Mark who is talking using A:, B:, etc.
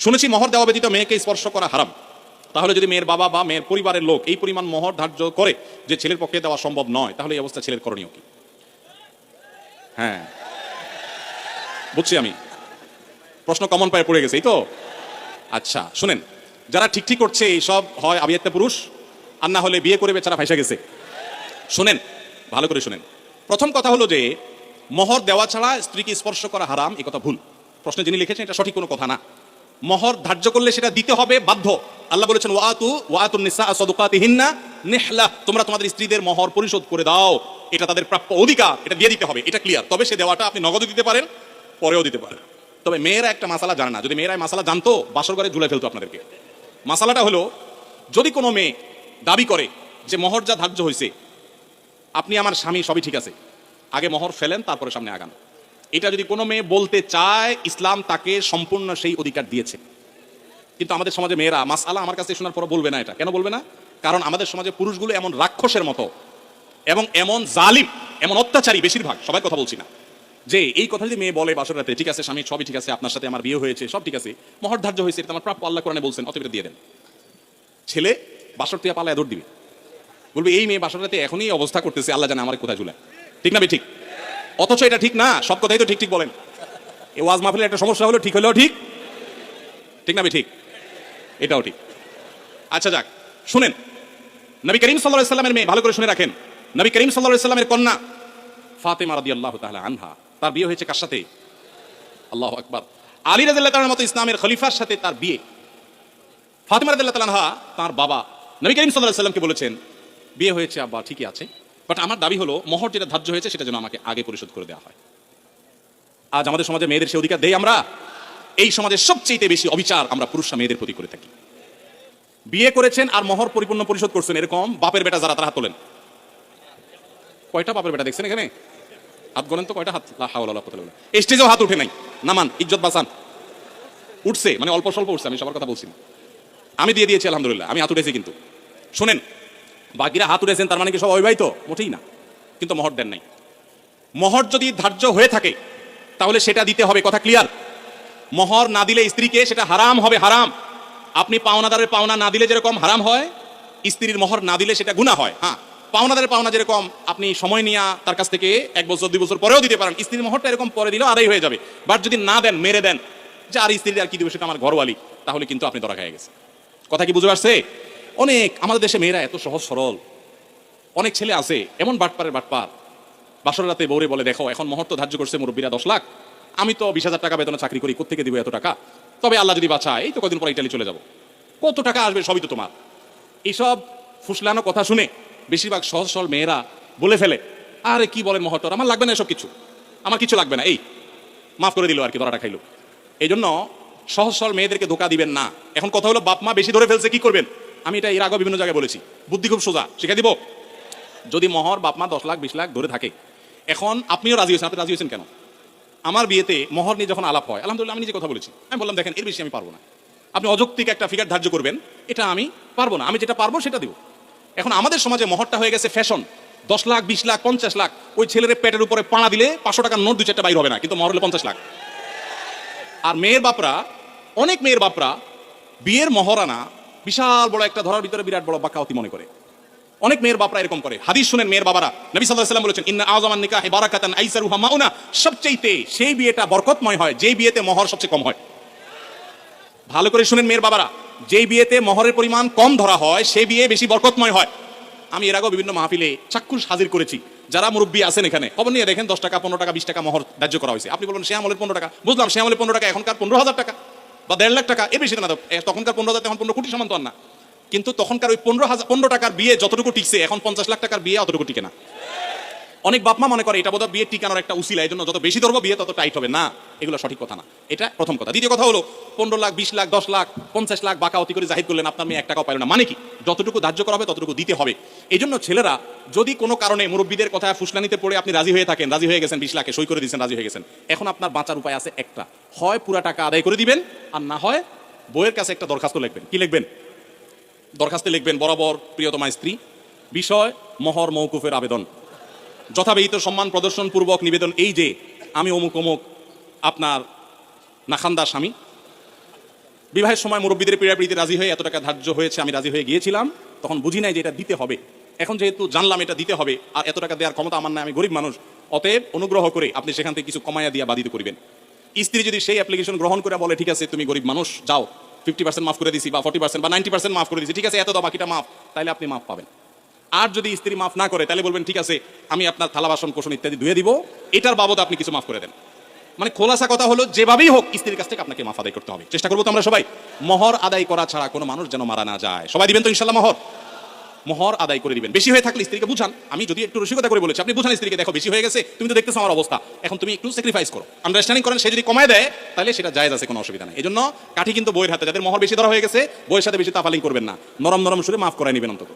A: শুনেছি মোহর দেওয়া ব্যতীত মেয়েকে স্পর্শ করা হারাম। তাহলে যদি মেয়ের বাবা বা মেয়ের পরিবারের লোক এই পরিমাণ মোহর ধার্য করে যে ছেলের পক্ষে দেওয়া সম্ভব নয়, তাহলে এই অবস্থা ছেলের করণীয় কি? হ্যাঁ, বুঝছি আমি, প্রশ্ন কমন পায়ে পড়ে গেছে, এই তো। আচ্ছা শুনেন, যারা ঠিক ঠিক করছে এইসব হয় আবিয়াত্তা পুরুষ, আর না হলে বিয়ে করে বেচারা ফাইসা গেছে। শুনেন, ভালো করে শুনেন। প্রথম কথা হলো যে মোহর দেওয়া ছাড়া স্ত্রীকে স্পর্শ করা হারাম, এই কথা ভুল। প্রশ্নে যিনি লিখেছেন এটা সঠিক কোনো কথা না। মোহর ধার্য করলে সেটা দিতে হবে বাধ্য। আল্লাহ বলেছেন ওয়াতুন নিসা সাদুকাতিহিন্না নিহলা, তোমরা তোমাদের স্ত্রীদের মোহর পরিশোধ করে দাও, এটা তাদের প্রাপ্য অধিকার, এটা দিয়ে দিতে হবে, এটা ক্লিয়ার। তবে সে দেওয়াটা আপনি নগদে দিতে পারেন, পরেও দিতে পারেন। তবে মেয়েরা একটা মাসালা জানে না, যদি মেয়েরা মাসালা জানতো বাসর ঘরে ঝুলে ফেলতো আপনাদেরকে। মাসালাটা হলো, যদি কোনো মেয়ে দাবি করে যে মোহর যা ধার্য হয়েছে, আপনি আমার স্বামী, সবই ঠিক আছে, আগে মোহর ফেলেন তারপরে সামনে আগান, এটা যদি কোনো মেয়ে বলতে চায়, ইসলাম তাকে সম্পূর্ণ সেই অধিকার দিয়েছে। কিন্তু আমাদের সমাজে মেয়েরা মাসআলা আমার কাছে শোনার পর বলবে না। এটা কেন বলবে না? কারণ আমাদের সমাজে পুরুষগুলো এমন রাক্ষসের মতো এবং এমন জালিম, এমন অত্যাচারী, বেশিরভাগ, সবাই কথা বলছি না, যে এই কথা যদি মেয়ে বলে বাসর রাতে, ঠিক আছে স্বামী সবই ঠিক আছে, আপনার সাথে আমার বিয়ে হয়েছে, সব ঠিক আছে, মোহর ধার্য হয়েছে, এটা আমার প্রাপ্য, আল্লাহ কোরআনে বলছেন, অতএব দিয়ে দেন। ছেলে বাসর থেকে পালায় দৌড় দিবে, বলবে এই মেয়ে বাসর রাতে এখনই অবস্থা করতেছে, আল্লাহ জানে আমার কোথায় ঝুলায়। ঠিক না ঠিক? অথচ এটা ঠিক না, সব কথাই তো ঠিক ঠিক বলেন। এই ওয়াজ মাহফিলের একটা সমস্যা হলো, ঠিক হলেও ঠিক, ঠিক না ঠিক, এটাও ঠিক। আচ্ছা যাক, শুনেন, নবী করিম সাল্লাল্লাহু আলাইহি ওয়াসাল্লামের মেয়ে, ভালো করে শুনে রাখেন, নবী করিম সাল্লাল্লাহু আলাইহি ওয়াসাল্লামের কন্যা ফাতেমা রাদিয়াল্লাহু তাআলা আনহা, তার বিয়ে হয়েছে কার সাথে? আল্লাহু আকবার, আলী রাদিয়াল্লাহু তাআলার মতো ইসলামের খলিফার সাথে তার বিয়ে। ফাতেমা রাদিয়াল্লাহু তাআলা আনহা, তার বাবা নবী করিম সাল্লাল্লাহু আলাইহি ওয়াসাল্লামকে বলেছেন, বিয়ে হয়েছে আব্বা, ঠিকই আছে, বাট আমার দাবি হলো মোহর যেটা ধার্য হয়েছে সেটা যেন আমাকে আগে পরিশোধ করে দেওয়া হয়। আজ আমাদের সমাজে মেয়েদের সে অধিকার দেই আমরা? এই সমাজের সবচেয়ে বেশি অবিচার আমরা পুরুষরা মেয়েদের প্রতি করে থাকি। বিয়ে করেছেন আর মোহর পরিপূর্ণ পরিশোধ করছেন, এরকম বাপের বেটা যারা, তারা হাত তোলেন। কয়টা বাপের বেটা দেখছেন এখানে? হাত গোনেন তো, কয়টা হাত? লা হাওলা ওয়ালা কুওয়াতা ইল্লা বিল্লাহ। স্টেজেও হাত উঠে নাই, নামান, ইজ্জত বাঁচান। উঠছে মানে অল্প স্বল্প উঠছে, আমি সবার কথা বলছি না। আমি দিয়ে দিয়েছি আলহামদুলিল্লাহ, আমি হাত উঠেছি। কিন্তু শুনেন, বাকিরা হাত উঠেছেন তার মানে কি সব অবিবাহিত? মোটেই না। কিন্তু মোহর দেন নাই। মোহর যদি ধার্য হয়ে থাকে তাহলে সেটা দিতে হবে, কথা ক্লিয়ার। মোহর না দিলে স্ত্রীকে সেটা হারাম হবে, হারাম। আপনি পাওনাদারের পাওনা না দিলে যেরকম হারাম হয়, স্ত্রীর মোহর না দিলে সেটা গুনাহ হয়। হ্যাঁ, পাওনাদারের পাওনা যেরকম আপনি সময় নিয়ে তার কাছ থেকে 1 বছর 2 বছর পরেও দিতে পারেন, স্ত্রীর মোহরটা এরকম পরে দিলেও আদায় হয়ে যাবে। বাট যদি না দেন, মেরে দেন, যে আর স্ত্রীর আর কি দিবে, সেটা আমার ঘরওয়ালি, তাহলে কিন্তু আপনি ধরা খেয়ে গেছে। কথা কি বুঝে আসছে? অনেক আমাদের দেশে মেয়েরা এত সহজ সরল, অনেক ছেলে আছে এমন বাটপারের বাটপার, বাসর রাতে বউরে বলে, দেখো এখন মোহর তো ধার্য করছে মুরব্বীরা 10 লাখ, আমি তো 20,000 টাকা বেতনে চাকরি করি, কোত্থেকে দিব এত টাকা? তবে আল্লাহ যদি বাঁচায়, এই তো কদিন পর ইটালি চলে যাব, কত টাকা আসবে, সবই তো তোমার। এইসব ফুসলানো কথা শুনে বেশিরভাগ সহজ সরল মেয়েরা বলে ফেলে, আরে কি বলেন, মোহর আমার লাগবে না, এসব কিছু আমার কিছু লাগবে না, এই মাফ করে দিল আর কি, ধরাটা খাইলো। এই জন্য সহজ সরল মেয়েদেরকে ধোকা দিবেন না। এখন কথা হলো, বাপ মা বেশি ধরে ফেলছে, কি করবেন? আমি এটা এর আগেও বিভিন্ন জায়গায় বলেছি, বুদ্ধি খুব সোজা, শিখে দিব। যদি মোহর বাপ মা 10 লাখ 20 লাখ ধরে থাকে, এখন আপনিও রাজি হয়েছেন, আপনি রাজি হয়েছেন কেন? আমার বিয়েতে মোহর নিয়ে যখন আলাপ হয়, আলহামদুলিল্লাহ আমি নিজে কথা বলেছি, আমি বললাম দেখেন এর বেশি আমি পারবো না, আপনি অযৌক্তিক একটা ফিগার ধার্য করবেন, এটা আমি পারবো না, আমি যেটা পারবো সেটা দিব। এখন আমাদের সমাজে মোহরটা হয়ে গেছে ফ্যাশন, 10 লাখ 20 লাখ 50 লাখ, ওই ছেলের পেটের উপরে পাড়া দিলে 500 টাকার নোট 2-4টা বাইর হবে না, কিন্তু মোহর হলে 50 লাখ। আর মেয়ের বাপরা, অনেক মেয়ের বাপরা বিয়ের মহরানা বিশাল বড় একটা ধরার ভিতরে বিরাট বড় বাকাওয়াতি মনে করে। অনেক মেয়ের বাপরা এরকম করে। হাদিস শুনেন, মেয়ের বাবারা, নবী সাল্লাল্লাহু আলাইহি ওয়াসাল্লাম বলেছেন, ইন্না আযামান নিকাহি বারাকাতান আইসারুহা মাউনা, সবচেয়ে সেই বিয়েটা বরকতময় হয় যেই বিয়েতে মোহর সবচেয়ে কম হয়। ভালো করে শুনেন মেয়ের বাবারা, যেই বিয়েতে মোহরের পরিমাণ কম ধরা হয় সেই বিয়ে বেশি বরকতময় হয়। আমি এর আগেও বিভিন্ন মাহফিলে চাক্ষুষ হাজির করেছি, যারা মুরব্বী আছেন এখানে, খবর নিয়ে দেখেন 10 টাকা 15 টাকা 20 টাকা মোহর ধার্য করা হয়েছে। আপনি বলবেন সে আমলের 15 টাকা, বুঝলাম সে আমলের 15 টাকা, এখনকার 15,000 টাকা বা 1.5 লাখ টাকা, এর বেশি না। তখনকার 15,000 এখন 15 কোটি সমান তো না। কিন্তু তখনকার ওই 15 টাকার বিয়ে যতটুকু টিকছে, এখন 50 লাখ টাকার বিয়ে অতটুকু টিকে না। অনেক বাপমা মনে করে এটা বোধহয় বিয়ে টিকানোর একটা উসিলা, এই জন্য যত বেশি ধরবো বিয়ে তত টাইট হবে। না, এগুলো সঠিক কথা না। এটা প্রথম কথা। দ্বিতীয় কথা হলো, 15 লাখ 20 লাখ 10 লাখ 50 লাখ বাকাওয়াতি করে জাহির করলেন, আপনার মেয়ে 1 টাকাও পাইল না, মানে কি? যতটুকু ধার্য করা হবে ততটুকু দিতে হবে। এই জন্য ছেলেরা যদি কোনো কারণে মুরব্বীদের কথা ফুসলানিতে পড়ে আপনি রাজি হয়ে থাকেন, রাজি হয়ে গেছেন, 20 লাখে সই করে দিয়েছেন, রাজি হয়ে গেছেন, এখন আপনার বাঁচার উপায় আছে একটা, হয় পুরা টাকা আদায় করে দিবেন, আর না হয় বউয়ের কাছে একটা দরখাস্ত লিখবেন। কি লিখবেন? দরখাস্তে লিখবেন, বরাবর প্রিয়তমা স্ত্রী, বিষয় মোহর মওকুফের আবেদন, যথাবিহিত সম্মান প্রদর্শন পূর্বক নিবেদন এই যে আমি অমুক অমুক আপনার নাখান্দা স্বামী, বিবাহের সময় মুরব্বীদের পীড়াপিড়িতে রাজি হয়ে এত টাকা ধার্য হয়েছে, আমি রাজি হয়ে গিয়েছিলাম, তখন বুঝি নাই যে এটা দিতে হবে। এখন যেহেতু জানলাম এটা দিতে হবে আর এত টাকা দেওয়ার ক্ষমতা আমার নাই, আমি গরিব মানুষ, অতএব অনুগ্রহ করে আপনি সেখান থেকে কিছু কমাইয়া দিয়া বাধিত করিবেন। স্ত্রী যদি সেই অ্যাপ্লিকেশন গ্রহণ করে বলে ঠিক আছে তুমি গরিব মানুষ, যাও 50% মাফ করে দিছি বা 40% বা 90% মাফ করে দিছি, ঠিক আছে এত দাও বাকিটা মাফ, তাহলে আপনি মাফ পাবেন। আর যদি স্ত্রী মাফ না করে তাহলে বলবেন ঠিক আছে আমি আপনার থালা বাসন কোসন ইত্যাদি ধুয়ে দিব, এটার বাবদ আপনি কিছু মাফ করে দেন। মানে খোলাসা কথা হলো যেভাবেই হোক স্ত্রীর কাছ থেকে আপনাকে মাফ আদায় করতে হবে। চেষ্টা করবো তো আমরা সবাই। মোহর আদায় করা ছাড়া কোনো মানুষ যেন মারা না যায়। সবাই দিবেন তো ইনশাল্লাহ মোহর? মোহর আদায় করে দিবেন। বেশি হয়ে থাকলে স্ত্রীকে বুঝান। আমি যদি একটু রসিকতা করে বলেছি, আপনি বুঝান স্ত্রীকে, দেখো বেশি হয়ে গেছে, তুমি তো দেখতেছো আমার অবস্থা, এখন তুমি একটু স্যাক্রিফাইস করো, আন্ডারস্ট্যান্ডিং করেন। সে যদি কমায় দেয় তাহলে সেটা জায়েজ আছে, কোনো অসুবিধা নেই। এই জন্য কাঠি কিন্তু বইয়ের হাতে, যাদের মোহর বেশি ধরা হয়ে গেছে বইয়ের সাথে বেশি তাফালিং করবেন না, নরম নরম সুরে মাফ করায় নেবেন অন্তত।